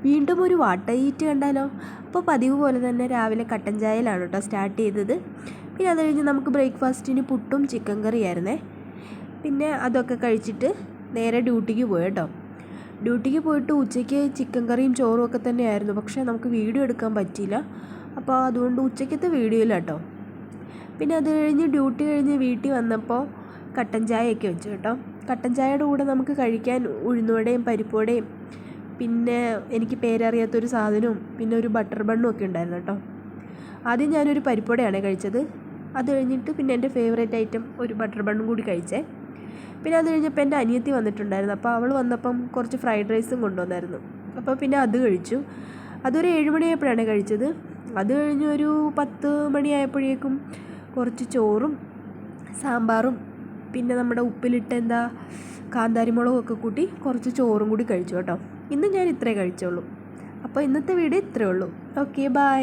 വീണ്ടും ഒരു water eat കണ്ടാലോ? അപ്പോൾ പതിവ് പോലെ തന്നെ രാവിലെ കട്ടൻ ചായയിലാണ് കേട്ടോ സ്റ്റാർട്ട് ചെയ്തത്. പിന്നെ അത് കഴിഞ്ഞ് നമുക്ക് ബ്രേക്ക്ഫാസ്റ്റിന് പുട്ടും ചിക്കൻ കറിയായിരുന്നേ. പിന്നെ അതൊക്കെ കഴിച്ചിട്ട് നേരെ ഡ്യൂട്ടിക്ക് പോയി കേട്ടോ. ഡ്യൂട്ടിക്ക് പോയിട്ട് ഉച്ചയ്ക്ക് ചിക്കൻ കറിയും ചോറും ഒക്കെ തന്നെയായിരുന്നു. പക്ഷേ നമുക്ക് വീഡിയോ എടുക്കാൻ പറ്റിയില്ല. അപ്പോൾ അതുകൊണ്ട് ഉച്ചയ്ക്കത്തെ വീഡിയോ ഇല്ല കേട്ടോ. പിന്നെ അത് കഴിഞ്ഞ് ഡ്യൂട്ടി കഴിഞ്ഞ് വീട്ടിൽ വന്നപ്പോൾ കട്ടൻ ചായയൊക്കെ വെച്ചു കേട്ടോ. കട്ടൻ ചായയുടെ കൂടെ നമുക്ക് കഴിക്കാൻ ഉഴുന്നുവടയും പരിപ്പുവടയും പിന്നെ എനിക്ക് പേരറിയാത്തൊരു സാധനവും പിന്നെ ഒരു ബട്ടർ ബണ്ണും ഒക്കെ ഉണ്ടായിരുന്നു കേട്ടോ. ആദ്യം ഞാനൊരു പരിപ്പുവടയാണ് കഴിച്ചത്. അത് കഴിഞ്ഞിട്ട് പിന്നെ എൻ്റെ ഫേവറേറ്റ് ഐറ്റം ഒരു ബട്ടർ ബണ്ണും കൂടി കഴിച്ചേ. പിന്നെ അത് കഴിഞ്ഞപ്പോൾ എൻ്റെ അനിയത്തി വന്നിട്ടുണ്ടായിരുന്നു. അപ്പോൾ അവൾ വന്നപ്പം കുറച്ച് ഫ്രൈഡ് റൈസും കൊണ്ടുവന്നായിരുന്നു. അപ്പോൾ പിന്നെ അത് കഴിച്ചു. അതൊരു 7 മണിയായപ്പോഴാണ് കഴിച്ചത്. അത് കഴിഞ്ഞ് ഒരു 10 മണിയായപ്പോഴേക്കും കുറച്ച് ചോറും സാമ്പാറും പിന്നെ നമ്മുടെ ഉപ്പിലിട്ട കാന്താരിമുളകും ഒക്കെ കൂട്ടി കുറച്ച് ചോറും കൂടി കഴിച്ചു കേട്ടോ. ഇന്ന് ഞാൻ ഇത്രേ കഴിച്ചുള്ളൂ. അപ്പോൾ ഇന്നത്തെ വീഡിയോ ഇത്രയേ ഉള്ളൂ. Okay, by.